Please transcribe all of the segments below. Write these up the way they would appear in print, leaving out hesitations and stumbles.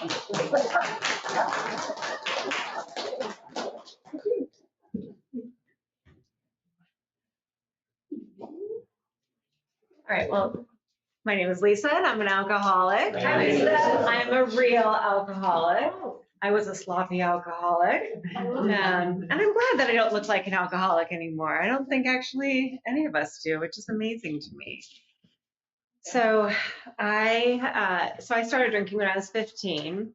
All right, well, my name is Lisa and I'm an alcoholic. Hi, Lisa. I'm a real alcoholic. I was a sloppy alcoholic. And I'm glad that I don't look like an alcoholic anymore. I don't think actually any of us do, which is amazing to me. So I started drinking when I was 15.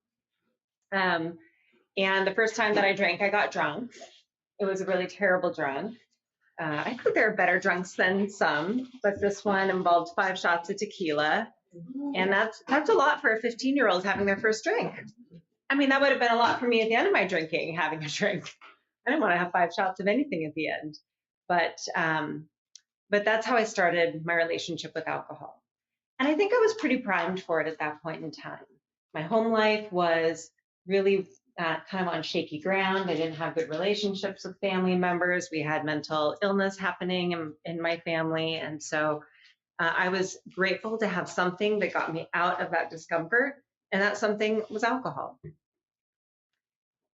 And the first time that I drank, I got drunk. It was a really terrible drunk. I think there are better drunks than some, but this one involved 5 shots of tequila. And that's a lot for a 15-year-old having their first drink. I mean, that would have been a lot for me at the end of my drinking, having a drink. I didn't want to have 5 shots of anything at the end. But that's how I started my relationship with alcohol. And I think I was pretty primed for it at that point in time. My home life was really kind of on shaky ground. I didn't have good relationships with family members. We had mental illness happening in my family. And so I was grateful to have something that got me out of that discomfort. And that something was alcohol.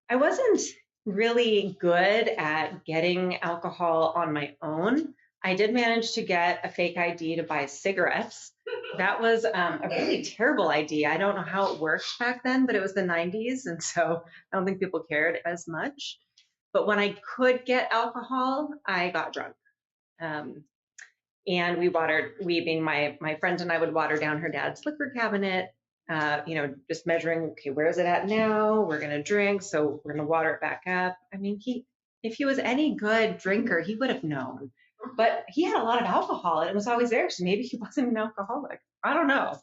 I wasn't really good at getting alcohol on my own. I did manage to get a fake ID to buy cigarettes. That was a really terrible idea. I don't know how it worked back then, but it was the 90s. And so I don't think people cared as much. But when I could get alcohol, I got drunk. And we being my friend and I would water down her dad's liquor cabinet, just measuring, okay, where is it at now? We're going to drink, so we're going to water it back up. I mean, if he was any good drinker, he would have known. But he had a lot of alcohol and it was always there, so maybe he wasn't an alcoholic. I don't know.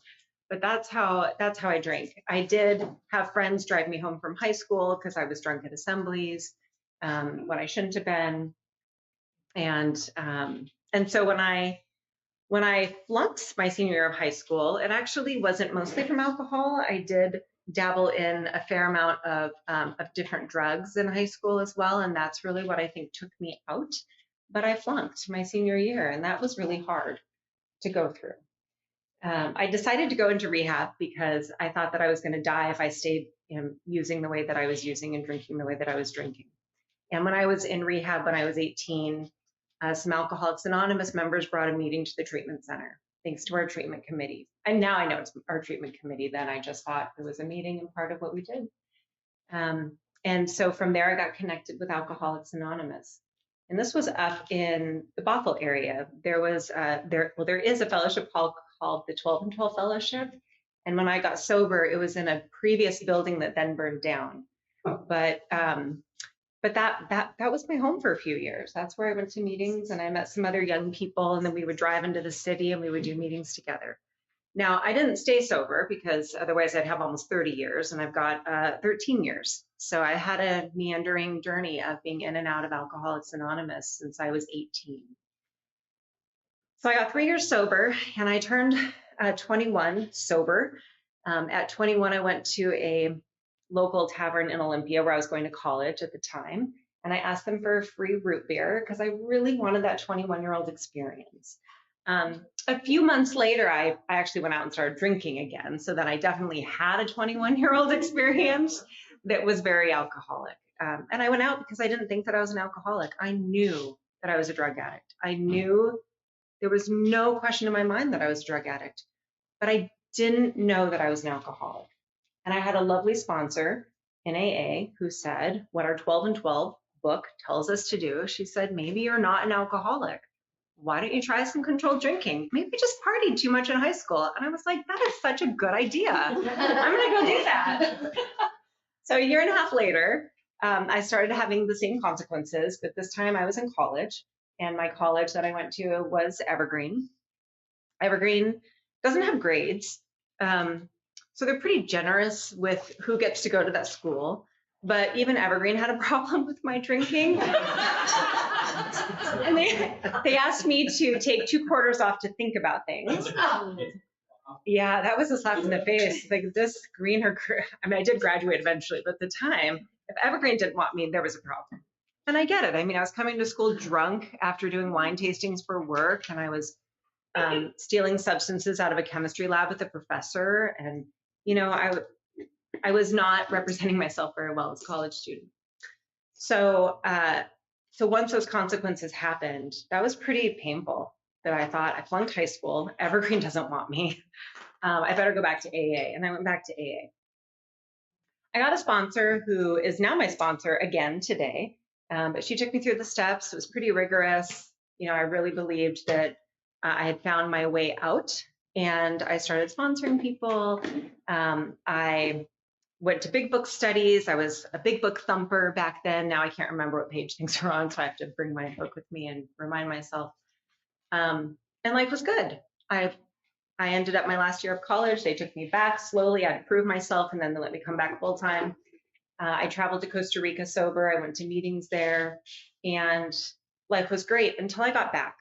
But that's how I drank. I did have friends drive me home from high school because I was drunk at assemblies when I shouldn't have been. And so when I flunked my senior year of high school, it actually wasn't mostly from alcohol. I did dabble in a fair amount of different drugs in high school as well, and that's really what I think took me out. But I flunked my senior year, and that was really hard to go through. I decided to go into rehab because I thought that I was going to die if I stayed using the way that I was using and drinking the way that I was drinking. And when I was in rehab when I was 18, some Alcoholics Anonymous members brought a meeting to the treatment center, thanks to our treatment committee. And now I know it's our treatment committee. Then I just thought it was a meeting and part of what we did. And so from there, I got connected with Alcoholics Anonymous. And this was up in the Bothell area. There is a fellowship called the 12 and 12 Fellowship. And when I got sober, it was in a previous building that then burned down. But that was my home for a few years. That's where I went to meetings and I met some other young people, and then we would drive into the city and we would do meetings together. Now, I didn't stay sober because otherwise I'd have almost 30 years, and I've got 13 years. So I had a meandering journey of being in and out of Alcoholics Anonymous since I was 18. So I got 3 years sober and I turned 21 sober. At 21, I went to a local tavern in Olympia where I was going to college at the time. And I asked them for a free root beer because I really wanted that 21-year-old experience. A few months later, I actually went out and started drinking again. So then I definitely had a 21-year-old experience that was very alcoholic. And I went out because I didn't think that I was an alcoholic. I knew that I was a drug addict. I knew there was no question in my mind that I was a drug addict, but I didn't know that I was an alcoholic. And I had a lovely sponsor in AA who said, what our 12 and 12 book tells us to do. She said, maybe you're not an alcoholic. Why don't you try some controlled drinking? Maybe you just partied too much in high school. And I was like, that is such a good idea. I'm going to go do that. So a year and a half later, I started having the same consequences, but this time I was in college, and my college that I went to was Evergreen. Evergreen doesn't have grades. So they're pretty generous with who gets to go to that school. But even Evergreen had a problem with my drinking. And they asked me to take 2 quarters off to think about things. Yeah, that was a slap in the face. Like this green or, I mean, I did graduate eventually, but at the time, if Evergreen didn't want me, there was a problem. And I get it. I mean, I was coming to school drunk after doing wine tastings for work, and I was stealing substances out of a chemistry lab with a professor. And, I was not representing myself very well as a college student. So, so once those consequences happened, that was pretty painful. That I thought, I flunked high school. Evergreen doesn't want me. I better go back to AA. And I went back to AA. I got a sponsor who is now my sponsor again today, but she took me through the steps. It was pretty rigorous. You know, I really believed that I had found my way out, and I started sponsoring people. I went to big book studies. I was a big book thumper back then. Now I can't remember what page things are on, so I have to bring my book with me and remind myself. And life was good. I ended up my last year of college. They took me back slowly. I had to prove myself, and then they let me come back full time. I traveled to Costa Rica sober. I went to meetings there, and life was great until I got back.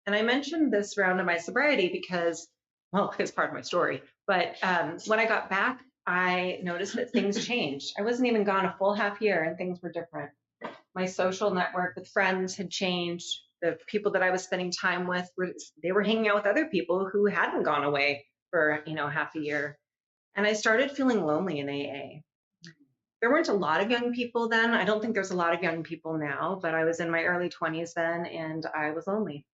And I mentioned this round of my sobriety because, well, it's part of my story. But when I got back, I noticed that things changed. I wasn't even gone a full half year, and things were different. My social network with friends had changed. The people that I was spending time with, they were hanging out with other people who hadn't gone away for, half a year. And I started feeling lonely in AA. There weren't a lot of young people then. I don't think there's a lot of young people now, but I was in my early 20s then, and I was lonely.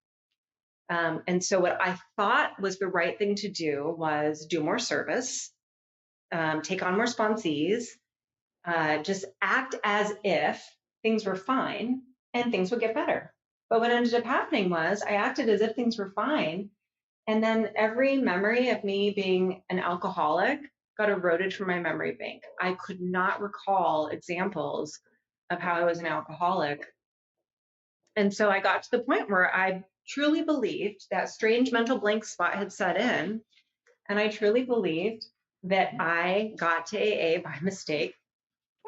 And so what I thought was the right thing to do was do more service, take on more sponsees, just act as if things were fine and things would get better. But what ended up happening was I acted as if things were fine. And then every memory of me being an alcoholic got eroded from my memory bank. I could not recall examples of how I was an alcoholic. And so I got to the point where I truly believed that strange mental blank spot had set in. And I truly believed that I got to AA by mistake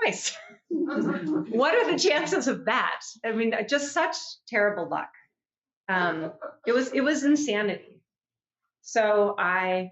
twice. What are the chances of that? I mean, just such terrible luck. It was insanity. So I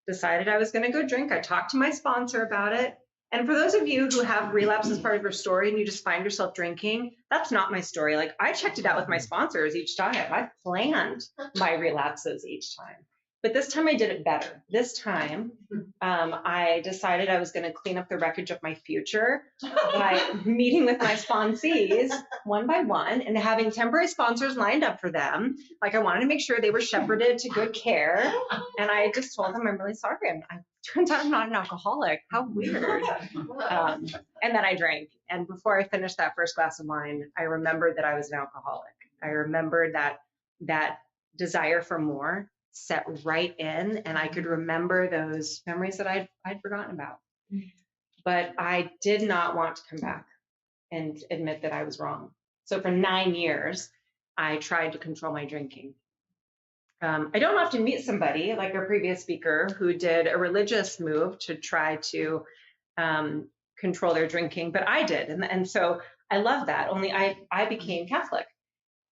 decided I was going to go drink. I talked to my sponsor about it. And for those of you who have relapse as part of your story and you just find yourself drinking, that's not my story. Like, I checked it out with my sponsors each time. I planned my relapses each time. But this time I did it better. This time I decided I was going to clean up the wreckage of my future by meeting with my sponsees one by one and having temporary sponsors lined up for them. Like, I wanted to make sure they were shepherded to good care. And I just told them, I'm really sorry. Turns out I'm not an alcoholic. How weird. And then I drank. And before I finished that first glass of wine, I remembered that I was an alcoholic. I remembered that desire for more set right in, and I could remember those memories that I'd forgotten about. But I did not want to come back and admit that I was wrong. So for 9 years, I tried to control my drinking. I don't often meet somebody like our previous speaker who did a religious move to try to control their drinking, but I did. And so I love that, only I became Catholic.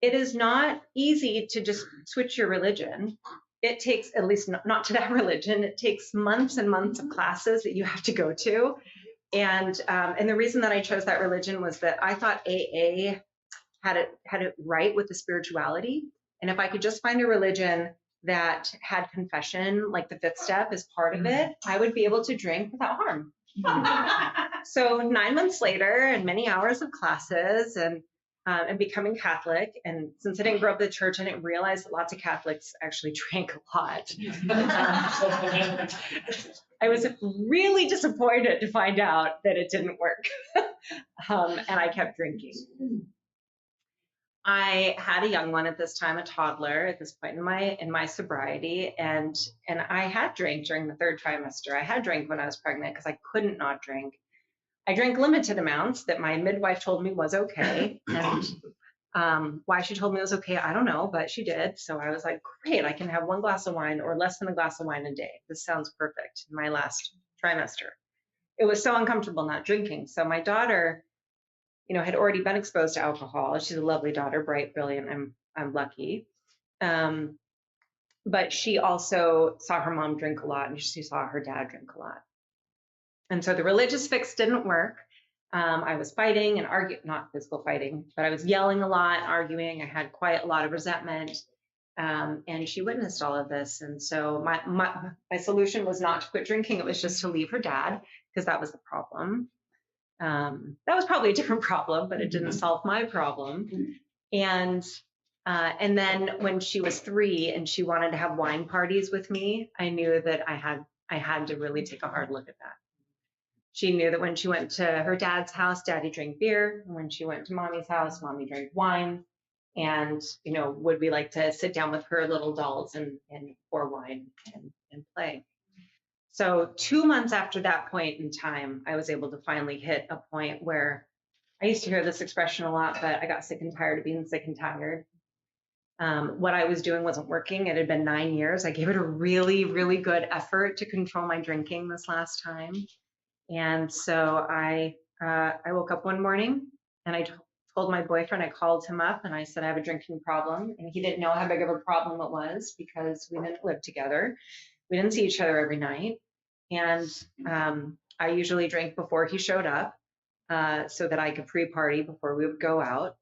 It is not easy to just switch your religion. It takes, at least not to that religion, it takes months and months of classes that you have to go to. And the reason that I chose that religion was that I thought AA had it right with the spirituality. And if I could just find a religion that had confession, like the fifth step is part of it, I would be able to drink without harm. So 9 months later, and many hours of classes, and becoming Catholic. And since I didn't grow up in the church, I didn't realize that lots of Catholics actually drank a lot. I was really disappointed to find out that it didn't work. And I kept drinking. I had a young one at this time, a toddler at this point in my sobriety, and I had drank during the third trimester. I had drank when I was pregnant because I couldn't not drink. I drank limited amounts that my midwife told me was okay. And why she told me it was okay, I don't know, but she did. So I was like, great, I can have 1 glass of wine or less than a glass of wine a day. This sounds perfect in my last trimester. It was so uncomfortable not drinking. So my daughter, had already been exposed to alcohol. She's a lovely daughter, bright, brilliant. I'm lucky. But she also saw her mom drink a lot, and she saw her dad drink a lot. And so the religious fix didn't work. I was fighting and arguing, not physical fighting, but I was yelling a lot, arguing. I had quite a lot of resentment. And she witnessed all of this. And so my solution was not to quit drinking. It was just to leave her dad, because that was the problem. That was probably a different problem, but it didn't solve my problem. And then when she was 3 and she wanted to have wine parties with me, I knew that I had to really take a hard look at that. She knew that when she went to her dad's house, daddy drank beer. And when she went to mommy's house, mommy drank wine. And, would we like to sit down with her little dolls and pour wine and play? So 2 months after that point in time, I was able to finally hit a point where I used to hear this expression a lot, but I got sick and tired of being sick and tired. What I was doing wasn't working. It had been 9 years. I gave it a really, really good effort to control my drinking this last time. And so I woke up one morning and I told my boyfriend, I called him up and I said, I have a drinking problem. And he didn't know how big of a problem it was because we didn't live together. We didn't see each other every night. And I usually drank before he showed up so that I could pre-party before we would go out.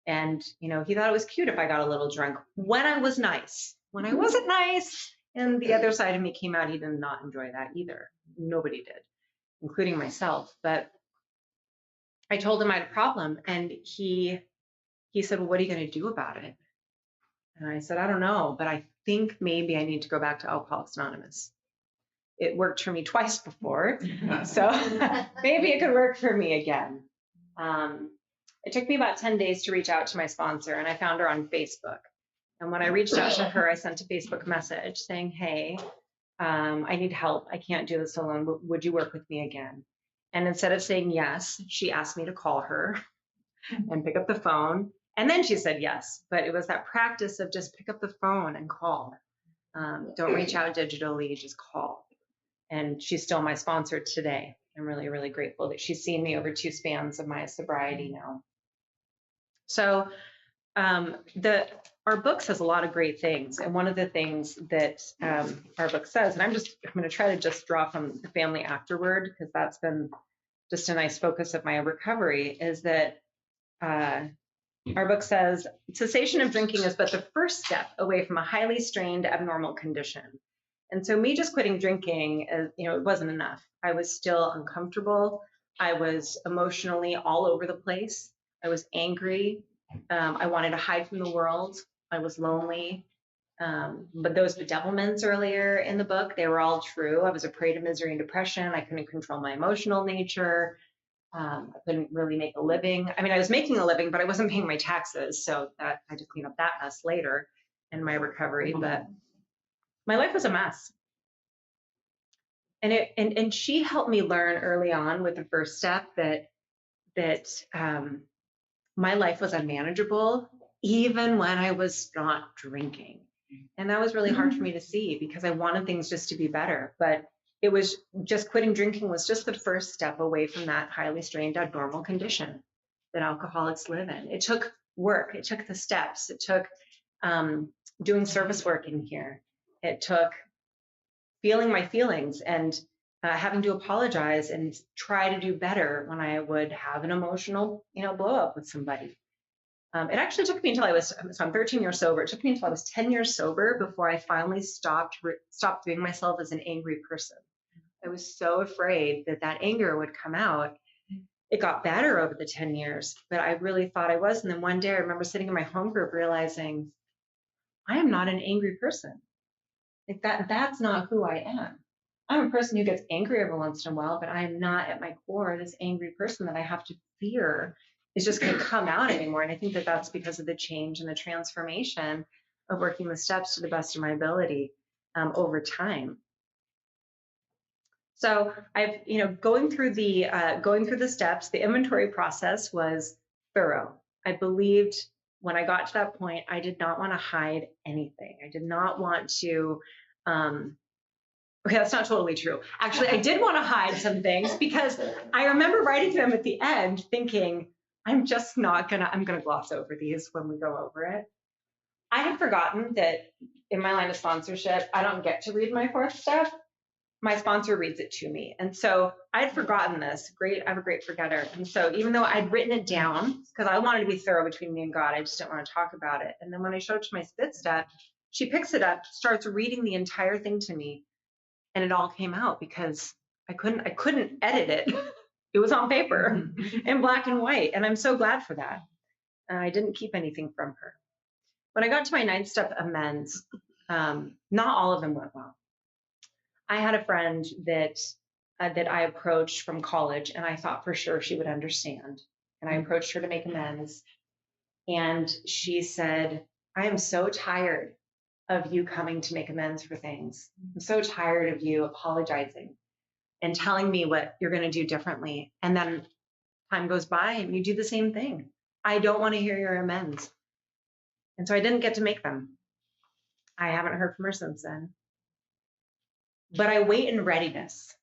And, he thought it was cute if I got a little drunk when I was nice. When I wasn't nice and the other side of me came out, he did not enjoy that either. Nobody did, including myself. But I told him I had a problem, and he said, well, what are you going to do about it? And I said, I don't know, but I think maybe I need to go back to Alcoholics Anonymous. It worked for me twice before, so maybe it could work for me again. It took me about 10 days to reach out to my sponsor, and I found her on Facebook. And when I reached out to her, I sent a Facebook message saying, hey, I need help. I can't do this alone. Would you work with me again? And instead of saying yes, she asked me to call her and pick up the phone. And then she said yes. But it was that practice of just pick up the phone and call. Don't reach out digitally, just call. And she's still my sponsor today. I'm really, really grateful that she's seen me over 2 spans of my sobriety now. So our book says a lot of great things. And one of the things that our book says, and I'm going to try to just draw from the family afterward, because that's been just a nice focus of my recovery, is that our book says cessation of drinking is but the first step away from a highly strained abnormal condition. And so me just quitting drinking, it wasn't enough. I was still uncomfortable. I was emotionally all over the place. I was angry. I wanted to hide from the world. I was lonely. But those bedevilments earlier in the book, they were all true. I was a prey to misery and depression. I couldn't control my emotional nature. I couldn't really make a living. I mean, I was making a living, but I wasn't paying my taxes. So that I had to clean up that mess later in my recovery. But my life was a mess. And she helped me learn early on with the first step that my life was unmanageable, even when I was not drinking. And that was really hard for me to see because I wanted things just to be better. But it was just quitting drinking was just the first step away from that highly strained abnormal condition that alcoholics live in. It took work. It took the steps. It took doing service work in here. It took feeling my feelings and having to apologize and try to do better when I would have an emotional, blow up with somebody. It actually took me until I'm 13 years sober. It took me until I was 10 years sober before I finally stopped viewing myself as an angry person. I was so afraid that anger would come out. It got better over the 10 years, but I really thought I was. And then one day I remember sitting in my home group realizing I am not an angry person. Like that's not who I am. I'm a person who gets angry every once in a while, but I am not at my core this angry person that I have to fear is just going to come out anymore. And I think that's because of the change and the transformation of working the steps to the best of my ability over time. So I've, going through the steps, the inventory process was thorough. I believed when I got to that point, I did not want to hide anything. I did not want to, okay, that's not totally true. Actually, I did want to hide some things because I remember writing them at the end thinking, I'm going to gloss over these when we go over it. I had forgotten that in my line of sponsorship, I don't get to read my 4th step. my sponsor reads it to me. And so I'd forgotten this. I'm a great forgetter. And so even though I'd written it down, because I wanted to be thorough between me and God, I just didn't want to talk about it. And then when I showed it to my spit stat, she picks it up, starts reading the entire thing to me, and it all came out because I couldn't edit it. It was on paper in black and white. And I'm so glad for that. I didn't keep anything from her. When I got to my 9th step amends, not all of them went well. I had a friend that I approached from college, and I thought for sure she would understand. And I approached her to make amends, and she said, "I am so tired of you coming to make amends for things. I'm so tired of you apologizing and telling me what you're going to do differently. And then time goes by and you do the same thing. I don't want to hear your amends." And so I didn't get to make them. I haven't heard from her since then. But I wait in readiness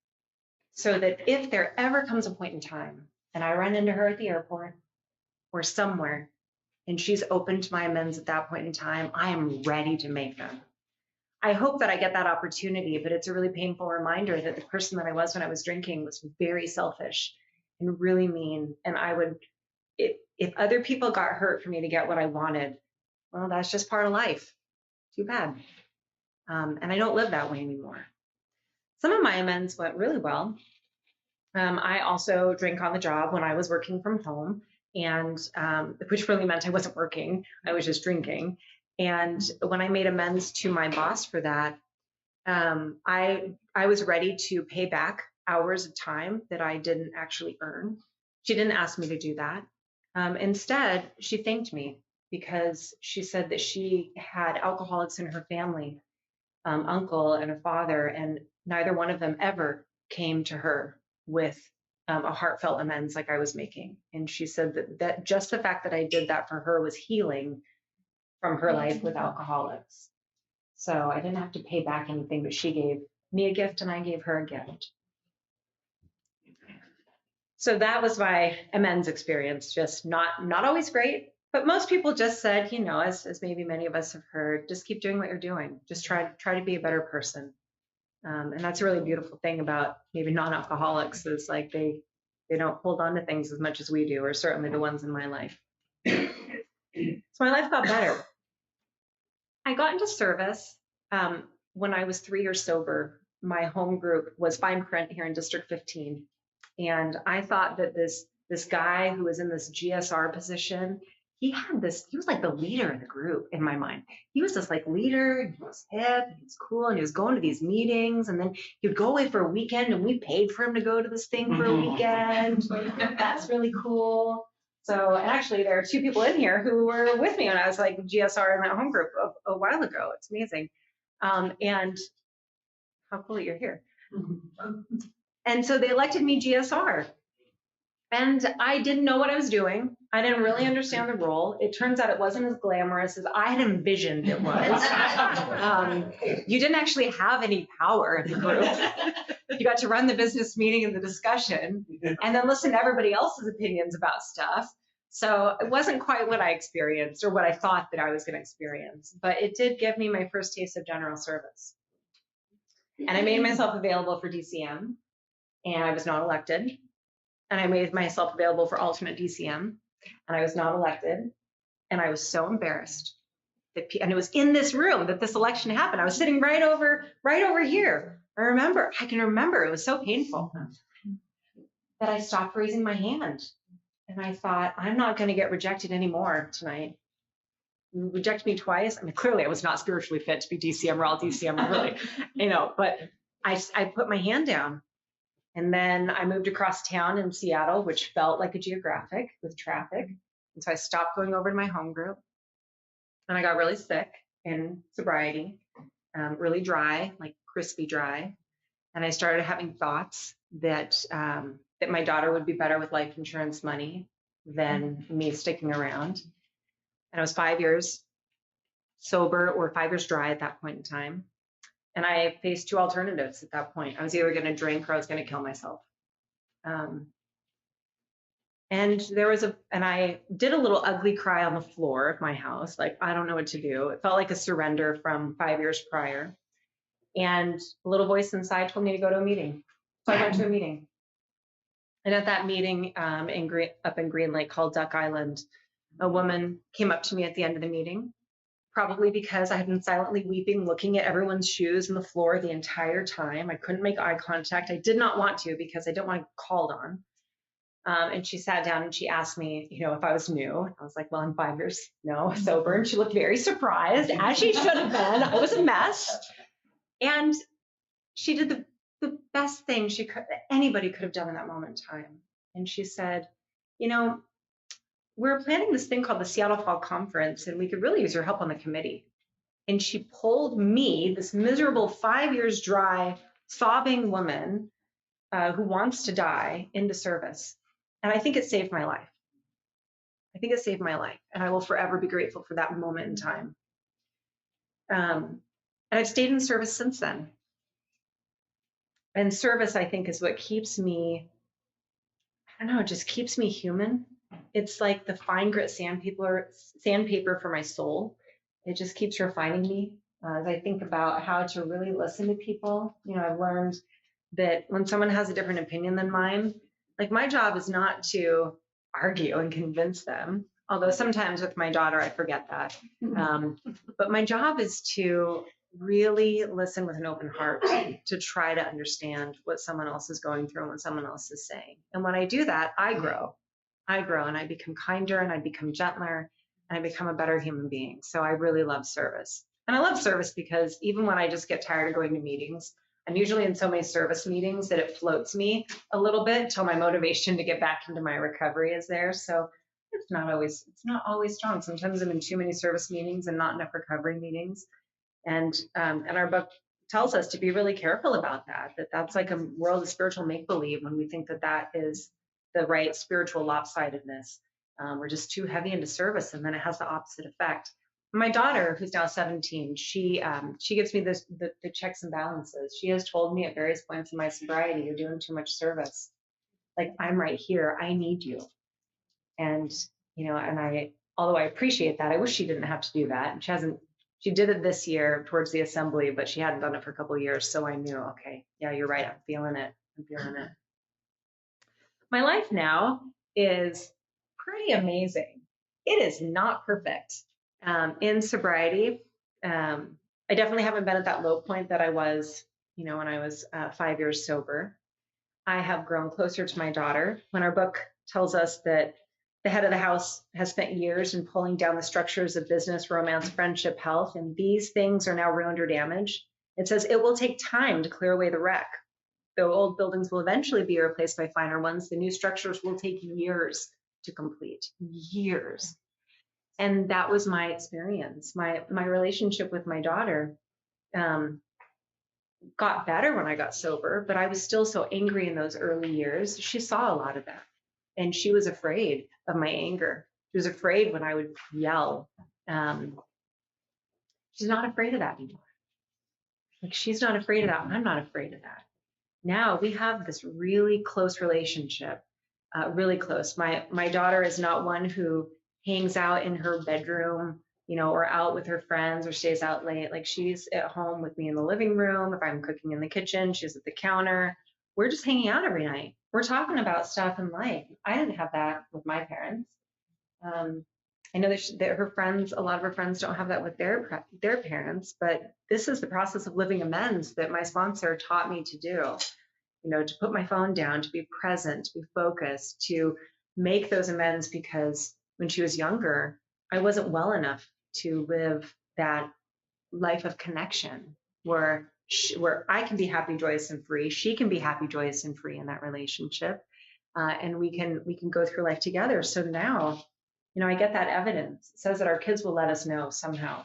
so that if there ever comes a point in time and I run into her at the airport or somewhere and she's open to my amends at that point in time, I am ready to make them. I hope that I get that opportunity, but it's a really painful reminder that the person that I was when I was drinking was very selfish and really mean. And if other people got hurt for me to get what I wanted, well, that's just part of life. Too bad. And I don't live that way anymore. Some of my amends went really well. I also drank on the job when I was working from home, and which really meant I wasn't working. I was just drinking. And when I made amends to my boss for that, I was ready to pay back hours of time that I didn't actually earn. She didn't ask me to do that. Instead, she thanked me because she said that she had alcoholics in her family, uncle and a father, and neither one of them ever came to her with a heartfelt amends like I was making. And she said that just the fact that I did that for her was healing from her life with alcoholics. So I didn't have to pay back anything, but she gave me a gift and I gave her a gift. So that was my amends experience. Just not always great, but most people just said, as maybe many of us have heard, just keep doing what you're doing. Just try to be a better person. And that's a really beautiful thing about maybe non-alcoholics is like they don't hold on to things as much as we do, or certainly the ones in my life. So my life got better. I got into service when I was 3 years sober. My home group was Fine Print here in District 15. And I thought that this guy who was in this GSR position, he was like the leader of the group in my mind. He was this like leader, and he was hip, and he was cool, and he was going to these meetings, and then he would go away for a weekend, and we paid for him to go to this thing for a weekend. That's really cool. So, and actually there are 2 people in here who were with me when I was like GSR in that home group a while ago. It's amazing. And how cool that you're here. And so they elected me GSR. And I didn't know what I was doing. I didn't really understand the role. It turns out it wasn't as glamorous as I had envisioned it was. You didn't actually have any power in the group. You got to run the business meeting and the discussion, and then listen to everybody else's opinions about stuff. So it wasn't quite what I experienced or what I thought that I was going to experience, but it did give me my first taste of general service. And I made myself available for DCM, and I was not elected. And I made myself available for alternate DCM, and I was not elected. And I was so embarrassed and it was in this room that this election happened. I was sitting right over here. I can remember, it was so painful that I stopped raising my hand. And I thought, I'm not going to get rejected anymore tonight. You rejected me twice. I mean, clearly I was not spiritually fit to be DCM or all DCM, really, but I put my hand down. And then I moved across town in Seattle, which felt like a geographic with traffic. And so I stopped going over to my home group. And I got really sick in sobriety, really dry, like crispy dry. And I started having thoughts that my daughter would be better with life insurance money than me sticking around. And I was 5 years sober or 5 years dry at that point in time. And I faced 2 alternatives at that point. I was either going to drink or I was going to kill myself. And I did a little ugly cry on the floor of my house. Like, I don't know what to do. It felt like a surrender from 5 years prior. And a little voice inside told me to go to a meeting. So I went to a meeting. And at that meeting up in Green Lake called Duck Island, a woman came up to me at the end of the meeting, probably because I had been silently weeping, looking at everyone's shoes on the floor the entire time. I couldn't make eye contact. I did not want to because I didn't want to get called on. And she sat down and she asked me, if I was new. I was like, well, I'm 5 years sober. And she looked very surprised, as she should have been. I was a mess. And she did the best thing anybody could have done in that moment in time. And she said, we're planning this thing called the Seattle Fall Conference, and we could really use your help on the committee. And she pulled me, this miserable 5 years dry, sobbing woman who wants to die, into service. And I think it saved my life. And I will forever be grateful for that moment in time. And I've stayed in service since then. And service, I think, is what keeps me, it just keeps me human. It's like the fine grit sandpaper for my soul. It just keeps refining me as I think about how to really listen to people. I've learned that when someone has a different opinion than mine, like, my job is not to argue and convince them, although sometimes with my daughter I forget that. But my job is to really listen with an open heart, to try to understand what someone else is going through and what someone else is saying. And when I do that, I grow and I become kinder and I become gentler and I become a better human being. So I really love service. And I love service because even when I just get tired of going to meetings, I'm usually in so many service meetings that it floats me a little bit until my motivation to get back into my recovery is there. So it's not always strong. Sometimes I'm in too many service meetings and not enough recovery meetings. And our book tells us to be really careful about that. That's like a world of spiritual make-believe when we think that is the right spiritual lopsidedness. We're just too heavy into service, and then it has the opposite effect. My daughter, who's now 17, she gives me the checks and balances. She has told me at various points in my sobriety, you're doing too much service. Like, I'm right here. I need you. And, although I appreciate that, I wish she didn't have to do that. And she did it this year towards the assembly, but she hadn't done it for a couple of years. So I knew, okay, yeah, you're right. I'm feeling it. My life now is pretty amazing. It is not perfect. In sobriety, I definitely haven't been at that low point that I was, when I was 5 years sober. I have grown closer to my daughter. When our book tells us that the head of the house has spent years in pulling down the structures of business, romance, friendship, health, and these things are now ruined or damaged, it says it will take time to clear away the wreck. Though old buildings will eventually be replaced by finer ones, the new structures will take years to complete. Years. And that was my experience. My relationship with my daughter got better when I got sober, but I was still so angry in those early years. She saw a lot of that. And she was afraid of my anger. She was afraid when I would yell. She's not afraid of that anymore. Like, she's not afraid of that. I'm not afraid of that. Now we have this really close relationship, really close. My daughter is not one who hangs out in her bedroom, or out with her friends or stays out late. Like, she's at home with me in the living room. If I'm cooking in the kitchen, she's at the counter. We're just hanging out every night. We're talking about stuff in life. I didn't have that with my parents. I know that her friends, a lot of her friends don't have that with their parents, but this is the process of living amends that my sponsor taught me to do. To put my phone down, to be present, to be focused, to make those amends, because when she was younger, I wasn't well enough to live that life of connection where I can be happy, joyous, and free. She can be happy, joyous, and free in that relationship, and we can go through life together. So now, I get that evidence. It says that our kids will let us know somehow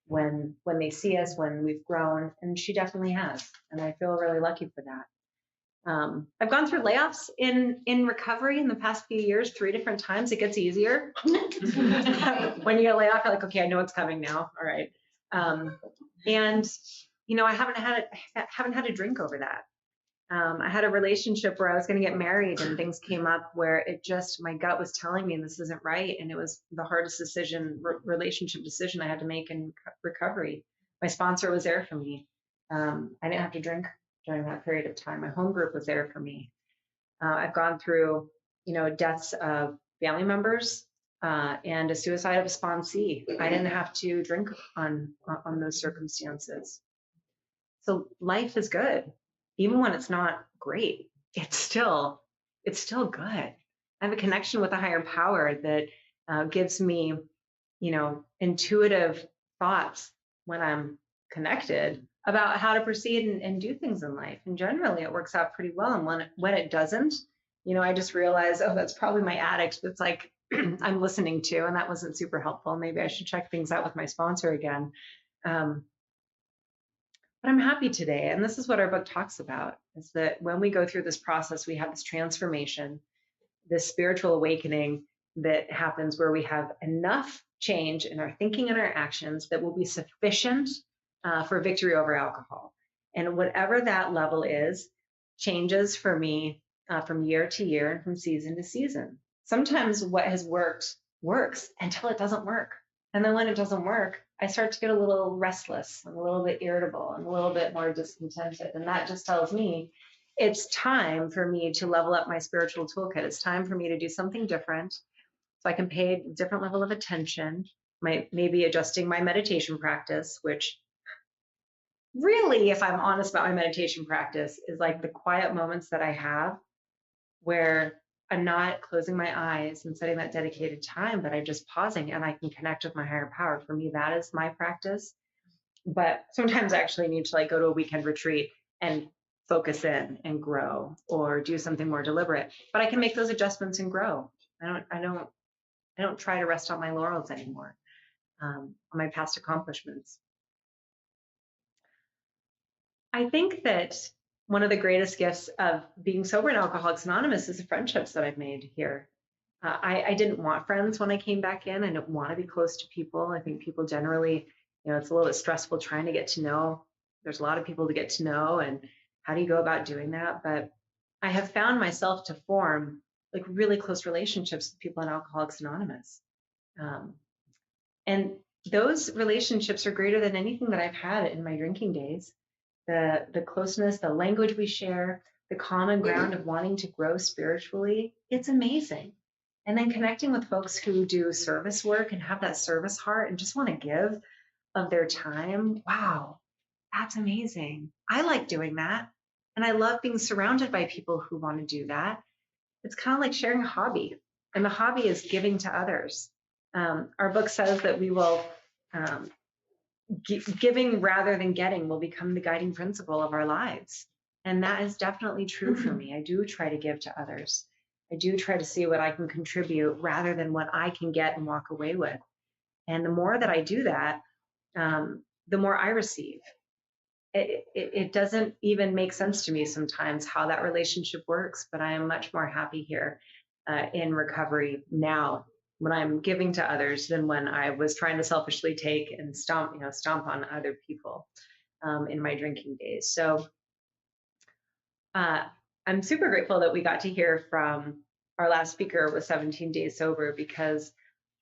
when they see us, when we've grown, and she definitely has, and I feel really lucky for that. I've gone through layoffs in recovery in the past few years, 3 different times. It gets easier. When you get laid off, you're like, okay, I know what's coming now. All right. And I haven't had a drink over that. I had a relationship where I was going to get married and things came up where my gut was telling me this isn't right. And it was the hardest relationship decision I had to make in recovery. My sponsor was there for me. I didn't have to drink during that period of time. My home group was there for me. I've gone through, deaths of family members and a suicide of a sponsee. I didn't have to drink on those circumstances. So life is good, even when it's not great. It's still good. I have a connection with a higher power that gives me, intuitive thoughts when I'm connected about how to proceed and do things in life. And generally, it works out pretty well. And when it doesn't, I just realize, oh, that's probably my addict that's like I'm listening to, and that wasn't super helpful. Maybe I should check things out with my sponsor again. But I'm happy today. And this is what our book talks about, is that when we go through this process, we have this transformation, this spiritual awakening that happens where we have enough change in our thinking and our actions that will be sufficient for victory over alcohol. And whatever that level is, changes for me from year to year and from season to season. Sometimes what has worked works until it doesn't work. And then when it doesn't work, I start to get a little restless and a little bit irritable and a little bit more discontented. And that just tells me it's time for me to level up my spiritual toolkit. It's time for me to do something different so I can pay a different level of attention, maybe adjusting my meditation practice, which really, if I'm honest about my meditation practice, is like the quiet moments that I have where I'm not closing my eyes and setting that dedicated time, but I'm just pausing and I can connect with my higher power. For me, that is my practice. But sometimes I actually need to go to a weekend retreat and focus in and grow, or do something more deliberate. But I can make those adjustments and grow. I don't try to rest on my laurels anymore, on my past accomplishments. I think that one of the greatest gifts of being sober in Alcoholics Anonymous is the friendships that I've made here. I didn't want friends when I came back in. I didn't want to be close to people. I think people generally, it's a little bit stressful trying to get to know. There's a lot of people to get to know, and how do you go about doing that? But I have found myself to form really close relationships with people in Alcoholics Anonymous. And those relationships are greater than anything that I've had in my drinking days. The closeness, the language we share, the common ground of wanting to grow spiritually, it's amazing. And then connecting with folks who do service work and have that service heart and just want to give of their time. Wow, that's amazing. I like doing that. And I love being surrounded by people who want to do that. It's kind of like sharing a hobby. And the hobby is giving to others. Our book says that we will, giving rather than getting will become the guiding principle of our lives. And that is definitely true for me. I do try to give to others. I do try to see what I can contribute rather than what I can get and walk away with. And the more that I do that, the more I receive. It doesn't even make sense to me sometimes how that relationship works, but I am much more happy here in recovery now when I'm giving to others than when I was trying to selfishly take and stomp on other people in my drinking days. So I'm super grateful that we got to hear from our last speaker with 17 days sober, because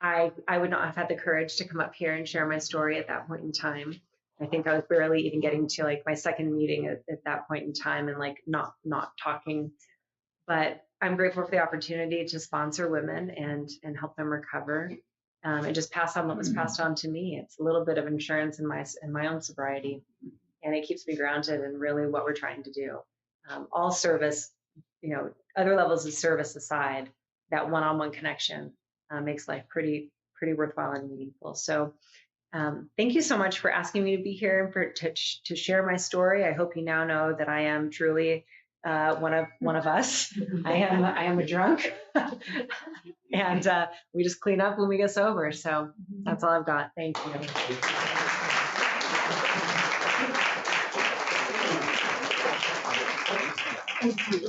I would not have had the courage to come up here and share my story at that point in time. I think I was barely even getting to my second meeting at that point in time, and not talking. But I'm grateful for the opportunity to sponsor women and help them recover, and just pass on what was passed on to me. It's a little bit of insurance in my own sobriety, and it keeps me grounded in really what we're trying to do. All service, other levels of service aside, that one-on-one connection makes life pretty worthwhile and meaningful. So thank you so much for asking me to be here and to share my story. I hope you now know that I am truly one of us. I am a drunk, and we just clean up when we get sober. So that's all I've got. Thank you. Thank you.